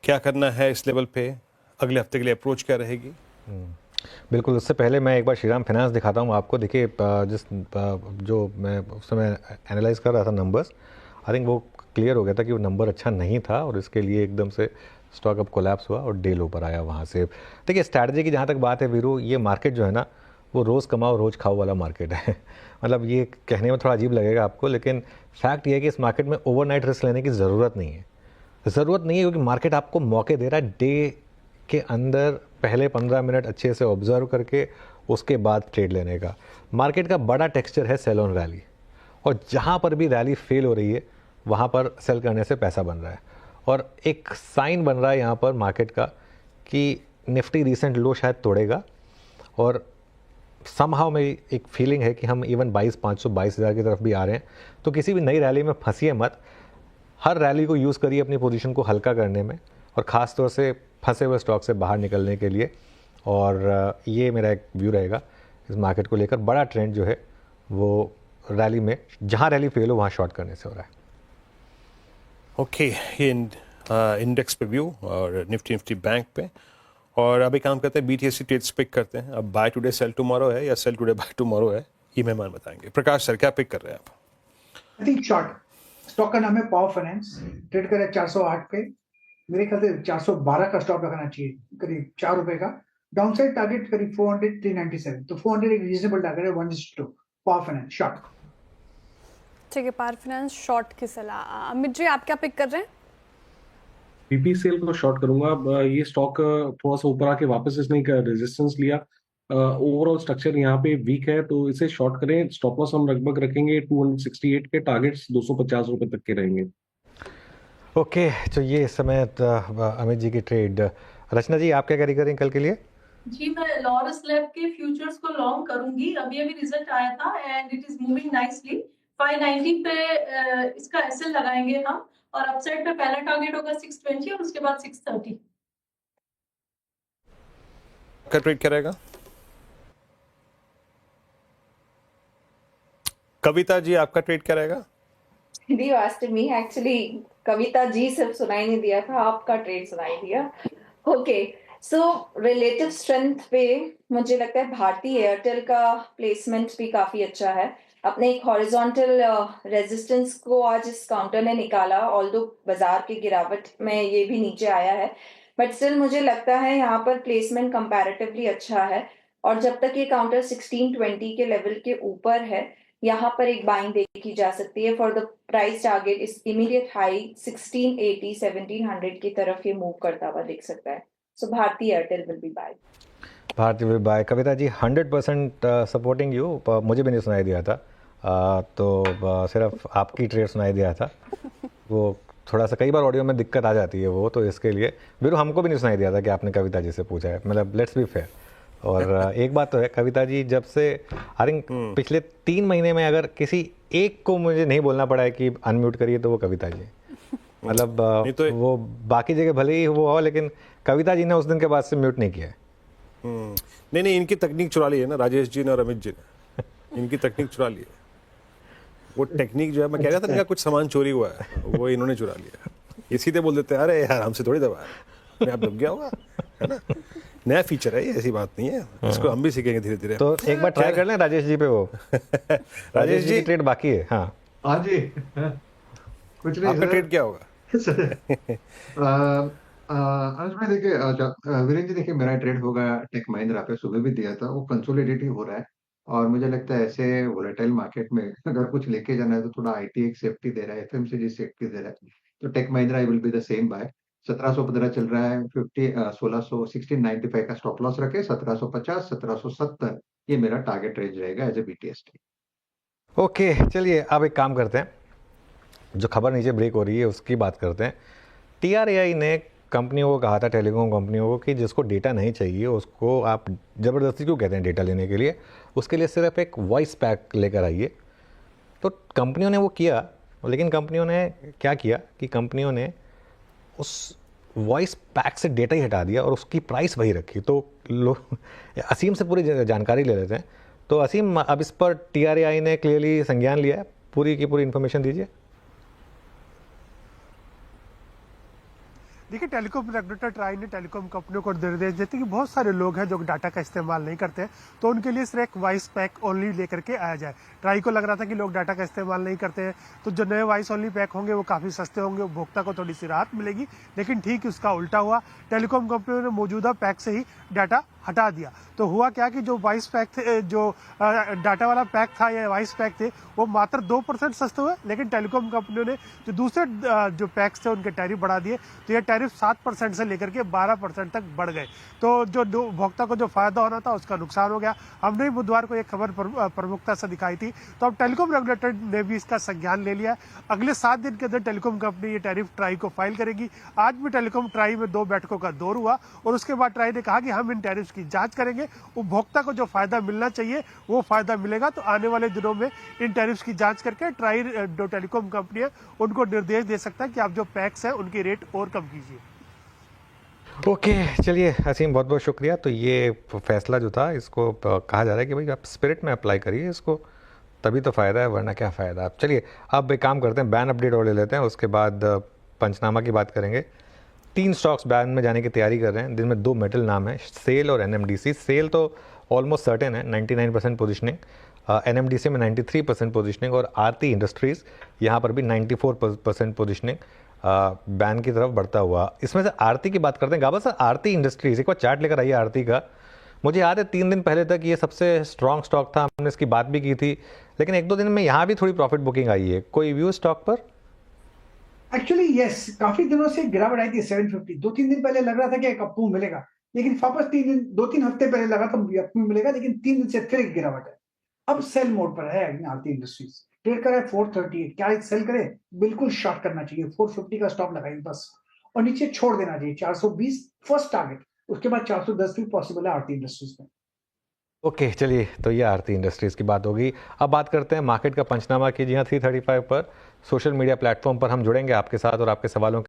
क्या करना है इस लेवल पे, अगले हफ्ते के लिए अप्रोच क्या रहेगी? बिल्कुल, उससे पहले मैं एक बार श्रीराम फाइनेंस दिखाता हूँ आपको। देखिए जो मैं उस समय एनालाइज कर रहा था नंबर्स, आई थिंक वो क्लियर हो गया था कि वो नंबर अच्छा नहीं था और इसके लिए एकदम से स्टॉक अब कोलैप्स हुआ और डे लो पर आया वहाँ से। देखिए स्ट्रैटेजी की जहाँ तक बात है वीरू, ये मार्केट जो है ना वो रोज़ कमाओ रोज़ खाओ वाला मार्केट है मतलब ये कहने में थोड़ा अजीब लगेगा आपको, लेकिन फैक्ट ये है कि इस मार्केट में ओवरनाइट रिस्क लेने की ज़रूरत नहीं है। ज़रूरत नहीं है क्योंकि मार्केट आपको मौके दे रहा है डे के अंदर पहले 15 मिनट अच्छे से ऑब्जर्व करके उसके बाद ट्रेड लेने का। मार्केट का बड़ा टेक्सचर है सेल ऑन रैली, और जहाँ पर भी रैली फेल हो रही है वहाँ पर सेल करने से पैसा बन रहा है। और एक साइन बन रहा है यहाँ पर मार्केट का कि निफ्टी रिसेंट लो शायद तोड़ेगा, और समहाउ मेरी एक फीलिंग है कि हम इवन 22,522 की तरफ भी आ रहे हैं। तो किसी भी नई रैली में फंसिए मत, हर रैली को यूज़ करिए अपनी पोजीशन को हल्का करने में, और ख़ास तौर से फंसे हुए स्टॉक से बाहर निकलने के लिए। और ये मेरा एक व्यू रहेगा इस मार्केट को लेकर। बड़ा ट्रेंड जो है वो रैली में, जहाँ रैली फेल हो वहाँ शॉर्ट करने से हो रहा है। ओके, ये इंडेक्स पे व्यू और निफ्टी बैंक पे। और अभी काम करते हैं BTC ट्रेड्स पिक करते हैं। अब बाय टुडे सेल टुमारो है या सेल टुडे बाय टुमारो है, ये मेहमान बताएंगे। प्रकाश सर, क्या पिक कर रहे हैं आप? आई थिंक शॉर्ट स्टॉक का नाम है पावर फाइनेंस, ट्रेड कर रहा है 408 पे। मेरे ख्याल से 412 का स्टॉप लगाना चाहिए, करीब ₹4 का। डाउनसाइड टारगेट करीब 400 397, तो 400 एक रीजनेबल टारगेट है। 1:2 पावर फाइनेंस शॉर्ट। ठीक है, पावर फाइनेंस शॉर्ट की सलाह। अमित जी, आप क्या पिक कर रहे हैं? BPCL को शॉर्ट करूंगा। ये स्टॉक थोड़ा सा ऊपर आके वापस इसने एक रेजिस्टेंस लिया। ओवरऑल स्ट्रक्चर यहाँ पे वीक है तो इसे शॉर्ट करें। स्टॉप लॉस हम लगभग रखेंगे 268 के, टारगेट्स ₹250 तक के रहेंगे। ओके, तो ये इस समय अमित जी की ट्रेड। रचना जी, आप क्या कैरी करें कल के लिए? जी, मैं लॉरस लैब के फ्यूचर्स को लॉन्ग करूंगी। अभी रिजल्ट आया था and it is moving nicely. 590 पे इसका एसएल लगाएंगे हम, और अपसाइड पे पहला टारगेट होगा 620 और उसके बाद 630 का ट्रेड क्या रहेगा? कविता जी, आपका ट्रेड क्या रहेगा? दी वास्ते मी एक्चुअली कविता जी सिर्फ सुनाई नहीं दिया था, आपका ट्रेड सुनाई दिया। ओके, सो रिलेटिव स्ट्रेंथ पे मुझे लगता है भारतीय एयरटेल का प्लेसमेंट भी काफी अच्छा है। अपने एक हॉरिजॉन्टल रेजिस्टेंस को आज इस काउंटर ने निकाला, ऑल्दो बाजार की गिरावट में ये भी नीचे आया है, बट स्टिल मुझे लगता है यहाँ पर प्लेसमेंट कंपैरेटिवली अच्छा है। और जब तक ये काउंटर 1620 के लेवल के ऊपर है, यहाँ पर एक बाइंग देखी जा सकती है। फॉर द प्राइस टारगेट इस इमीडिएट हाई 1680 1700 की तरफ ये मूव करता हुआ दिख सकता है। So Bharti Airtel will be buy. Bharti will buy. Kavita ji 100% supporting you. मुझे भी नहीं सुनाई दिया था, सिर्फ आपकी ट्रेड सुनाई दिया था। वो थोड़ा सा कई बार ऑडियो में दिक्कत आ जाती है वो, तो इसके लिए वीरू हमको भी नहीं सुनाई दिया था कि आपने कविता जी से पूछा है। मतलब लेट्स बी फेयर। और एक बात तो है कविता जी, जब से आई थिंक पिछले 3 महीने में अगर किसी एक को मुझे नहीं बोलना पड़ा है कि अनम्यूट करिए तो वो कविता जी। मतलब तो वो बाकी जगह भले ही वो हो, लेकिन कविता जी ने उस दिन के बाद से म्यूट नहीं किया है। नहीं, इनकी तकनीक चुरा ली है ना राजेश जी ने और अमित जी ने। इनकी तकनीक चुरा ली है। वो टेक्निक जो है, मैं कह रहा था इनका कुछ सामान चोरी हुआ है, वो इन्होंने चुरा लिया। ये सीधे बोल देते हैं अरे यार हमसे थोड़ी दबा है, अपने आप दब गया होगा, है ना। नया फीचर है ये, ऐसी बात नहीं है। इसको हम भी सीखेंगे धीरे धीरे। तो एक बार ट्राई कर लें राजेश जी पे वो। राजेश जी की ट्रेड बाकी है। हाँ जी, कुछ नहीं। आपका ट्रेड क्या होगा? आज मैं देखिए वीरेंद्र जी, देखिए मेरा ट्रेड होगा टेक महिंद्रा पे। सुबह भी दिया था, वो कंसोलिडेट ही हो रहा है। और मुझे लगता है ऐसे वोलेटाइल मार्केट में अगर कुछ लेके जाना है तो थोड़ा आईटी एक सेफ्टी दे रहा है, एफएमसीजी सेफ्टी दे रहा है। तो Tech Mahindra will be the same buy. 1715 चल रहा है। 1695 का स्टॉप लॉस रखे। 1750 1770 ये मेरा टारगेट रेंज रहेगा एज ए BTST। ओके, चलिए अब एक काम करते हैं, जो खबर नीचे ब्रेक हो रही है उसकी बात करते हैं। TRAI ने कंपनियों को कहा था, टेलीकॉम कंपनियों को, कि जिसको डेटा नहीं चाहिए उसको आप ज़बरदस्ती क्यों कहते हैं डेटा लेने के लिए, उसके लिए सिर्फ एक वॉइस पैक लेकर आइए। तो कंपनियों ने वो किया, लेकिन कंपनियों ने क्या किया कि कंपनियों ने उस वॉइस पैक से डेटा ही हटा दिया और उसकी प्राइस वही रखी। तो असीम से पूरी जानकारी ले लेते हैं। तो असीम, अब इस पर TRAI ने क्लियरली संज्ञान लिया है, पूरी की पूरी इन्फॉर्मेशन दीजिए। देखिए, टेलीकॉम रेगुलेटर ट्राई ने टेलीकॉम कंपनियों को निर्देश देते कि बहुत सारे लोग हैं जो डाटा का इस्तेमाल नहीं करते हैं, तो उनके लिए सिर्फ एक वॉइस पैक ओनली लेकर के आया जाए। ट्राई को लग रहा था कि लोग डाटा का इस्तेमाल नहीं करते हैं, तो जो नए वॉइस ओनली पैक होंगे वो काफ़ी सस्ते होंगे, उपभोक्ता को थोड़ी सी राहत मिलेगी। लेकिन ठीक उसका उल्टा हुआ, टेलीकॉम कंपनियों ने मौजूदा पैक से ही डाटा हटा दिया। तो हुआ क्या कि जो वॉइस पैक थे, जो डाटा वाला पैक था या वॉइस पैक थे, वो मात्र 2% सस्ते हुए, लेकिन टेलीकॉम कंपनियों ने जो दूसरे जो पैक्स थे उनके टैरिफ बढ़ा दिए, तो ये टैरिफ 7% से लेकर के 12% तक बढ़ गए। तो जो उपभोक्ता को जो फायदा होना था उसका नुकसान हो गया। हमने ही बुधवार को एक खबर प्रमुखता से दिखाई थी, तो अब टेलीकॉम रेगुलेटर ने भी इसका संज्ञान ले लिया। अगले 7 दिन के अंदर टेलीकॉम कंपनी ये टैरिफ ट्राई को फाइल करेगी। आज भी टेलीकॉम ट्राई में 2 बैठकों का दौर हुआ और उसके बाद ट्राई ने कहा कि हम इन टैरिफ की जांच करेंगे, उपभोक्ता को जो फायदा मिलना चाहिए वो फायदा मिलेगा। तो आने वाले दिनों में इन टैरिफ्स की जांच करके ट्राई जो टेलीकॉम कंपनियां उनको निर्देश दे सकता है कि आप जो पैक्स है उनकी रेट और कम कीजिए। ओके, चलिए असीम, बहुत बहुत शुक्रिया। तो ये फैसला जो था, इसको कहा जा रहा है कि भाई आप स्पिरिट में अप्लाई करिए इसको, तभी तो फ़ायदा है, वरना क्या फ़ायदा। आप चलिए अब एक काम करते हैं, बैन अपडेट और ले लेते हैं, उसके बाद पंचनामा की बात करेंगे। 3 स्टॉक्स बैन में जाने की तैयारी कर रहे हैं, जिनमें 2 मेटल नाम है, सेल और NMDC। सेल तो ऑलमोस्ट सर्टेन है, 99% पोजिशनिंग, NMDC में 93% पोजिशनिंग, और आरती इंडस्ट्रीज़ यहाँ पर भी 94% पोजिशनिंग बैन की तरफ बढ़ता हुआ। इसमें से आरती की बात करते हैं। गाबा सर, आरती इंडस्ट्रीज, एक बार चार्ट लेकर आइए आरती का। मुझे याद है 3 दिन पहले तक ये सबसे स्ट्रॉन्ग स्टॉक था, हमने इसकी बात भी की थी, लेकिन 1-2 दिन में यहाँ भी थोड़ी प्रॉफिट बुकिंग आई है। कोई व्यू स्टॉक पर? एक्चुअली यस, काफी दिनों से गिरावट आई थी 750। 2-3 दिन पहले लग रहा था कि एक अप मूव मिलेगा, लेकिन वापस 2-3 हफ्ते पहले लगा था अप मूव मिलेगा, लेकिन 3 दिन से फिर एक गिरावट है। अब सेल मोड पर है आरती इंडस्ट्रीज। ट्रेड कर रहा है 438। क्या एक सेल करे? बिल्कुल शॉर्ट करना चाहिए, 450 का स्टॉप लगाइए बस, और नीचे छोड़ देना चाहिए 420 फर्स्ट टारगेट, उसके बाद 410 भी पॉसिबल है आरती इंडस्ट्रीज में। ओके, चलिए, तो ये आरती इंडस्ट्रीज़ की बात होगी। अब बात करते हैं मार्केट का पंचनामा की। जी हाँ, 335 पर सोशल मीडिया प्लेटफॉर्म पर हम जुड़ेंगे आपके साथ और आपके सवालों